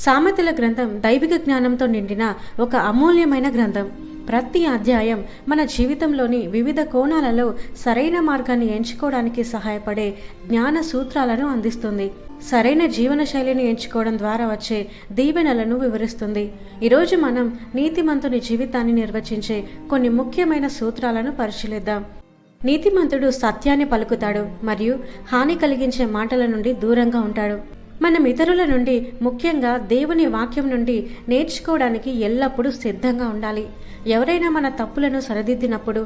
సామెతల గ్రంథం దైవిక జ్ఞానంతో నిండిన ఒక అమూల్యమైన గ్రంథం. ప్రతి అధ్యాయం మన జీవితంలోని వివిధ కోణాలలో సరైన మార్గాన్ని ఎంచుకోవడానికి సహాయపడే జ్ఞాన సూత్రాలను అందిస్తుంది. సరైన జీవన శైలిని ఎంచుకోవడం ద్వారా వచ్చే దీవెనలను వివరిస్తుంది. ఈరోజు మనం నీతిమంతుని జీవితాన్ని నిర్వచించే కొన్ని ముఖ్యమైన సూత్రాలను పరిశీలిద్దాం. నీతిమంతుడు సత్యాన్ని పలుకుతాడు మరియు హాని కలిగించే మాటల నుండి దూరంగా ఉంటాడు. మనం ఇతరుల నుండి, ముఖ్యంగా దేవుని వాక్యం నుండి నేర్చుకోవడానికి ఎల్లప్పుడూ సిద్ధంగా ఉండాలి. ఎవరైనా మన తప్పులను సరిదిద్దినప్పుడు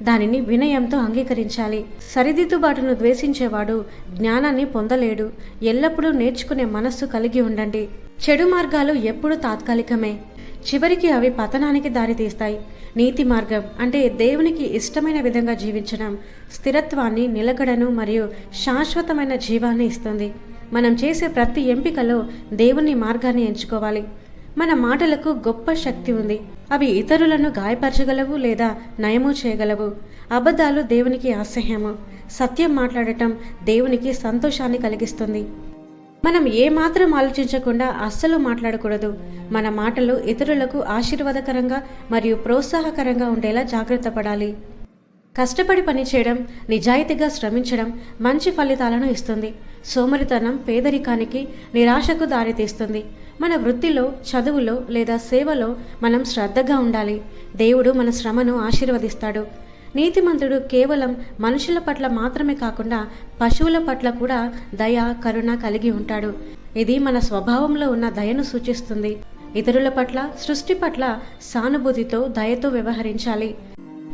దానిని వినయంతో అంగీకరించాలి. సరిదిద్దుబాటును ద్వేషించేవాడు జ్ఞానాన్ని పొందలేడు. ఎల్లప్పుడూ నేర్చుకునే మనస్సు కలిగి ఉండండి. చెడు మార్గాలు ఎప్పుడూ తాత్కాలికమే, చివరికి అవి పతనానికి దారితీస్తాయి. నీతి మార్గం అంటే దేవునికి ఇష్టమైన విధంగా జీవించడం స్థిరత్వాన్ని, నిలకడను మరియు శాశ్వతమైన జీవాన్ని ఇస్తుంది. మనం చేసే ప్రతి ఎంపికలో దేవుని మార్గాన్ని ఎంచుకోవాలి. మన మాటలకు గొప్ప శక్తి ఉంది. అవి ఇతరులను గాయపరచగలవు లేదా నయము చేయగలవు. అబద్ధాలు దేవునికి అసహ్యము. సత్యం మాట్లాడటం దేవునికి సంతోషాన్ని కలిగిస్తుంది. మనం ఏమాత్రం ఆలోచించకుండా అస్సలు మాట్లాడకూడదు. మన మాటలు ఇతరులకు ఆశీర్వాదకరంగా మరియు ప్రోత్సాహకరంగా ఉండేలా జాగ్రత్త పడాలి. కష్టపడి పనిచేయడం, నిజాయితీగా శ్రమించడం మంచి ఫలితాలను ఇస్తుంది. సోమరితనం పేదరికానికి, నిరాశకు దారితీస్తుంది. మన వృత్తిలో, చదువులో లేదా సేవలో మనం శ్రద్ధగా ఉండాలి. దేవుడు మన శ్రమను ఆశీర్వదిస్తాడు. నీతిమంతుడు కేవలం మనుషుల పట్ల మాత్రమే కాకుండా పశువుల పట్ల కూడా దయ, కరుణ కలిగి ఉంటాడు. ఇది మన స్వభావంలో ఉన్న దయను సూచిస్తుంది. ఇతరుల పట్ల, సృష్టి పట్ల సానుభూతితో, దయతో వ్యవహరించాలి.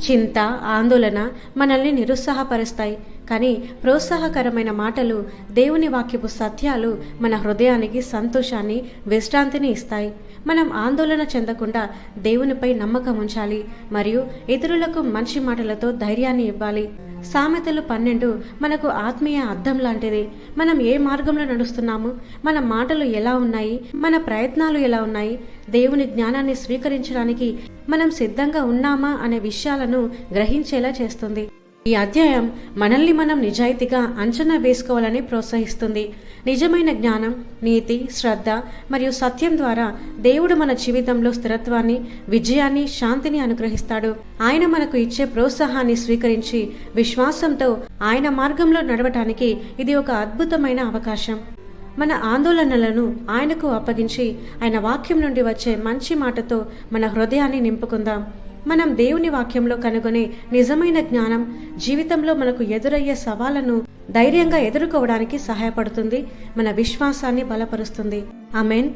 చింత, ఆందోళన మనల్ని నిరుత్సాహపరుస్తాయి, కానీ ప్రోత్సాహకరమైన మాటలు, దేవుని వాక్యపు సత్యాలు మన హృదయానికి సంతోషాన్ని, విశ్రాంతిని ఇస్తాయి. మనం ఆందోళన చెందకుండా దేవునిపై నమ్మకం ఉంచాలి మరియు ఇతరులకు మంచి మాటలతో ధైర్యాన్ని ఇవ్వాలి. సామెతలు 12 మనకు ఆత్మీయ అద్దం లాంటిది. మనం ఏ మార్గంలో నడుస్తున్నాము, మన మాటలు ఎలా ఉన్నాయి, మన ప్రయత్నాలు ఎలా ఉన్నాయి, దేవుని జ్ఞానాన్ని స్వీకరించడానికి మనం సిద్ధంగా ఉన్నామా అనే విషయాలను గ్రహించేలా చేస్తుంది. ఈ అధ్యాయం మనల్ని మనం నిజాయితీగా అంచనా వేసుకోవాలని ప్రోత్సహిస్తుంది. నిజమైన జ్ఞానం, నీతి, శ్రద్ధ మరియు సత్యం ద్వారా దేవుడు మన జీవితంలో స్థిరత్వాన్ని, విజయాన్ని, శాంతిని అనుగ్రహిస్తాడు. ఆయన మనకు ఇచ్చే ప్రోత్సాహాన్ని స్వీకరించి విశ్వాసంతో ఆయన మార్గంలో నడవటానికి ఇది ఒక అద్భుతమైన అవకాశం. మన ఆందోళనలను ఆయనకు అప్పగించి ఆయన వాక్యం నుండి వచ్చే మంచి మాటతో మన హృదయాన్ని నింపుకుందాం. మనం దేవుని వాక్యంలో కనుగొనే నిజమైన జ్ఞానం జీవితంలో మనకు ఎదురయ్యే సవాళ్లను ధైర్యంగా ఎదుర్కోవడానికి సహాయపడుతుంది, మన విశ్వాసాన్ని బలపరుస్తుంది. ఆమేన్.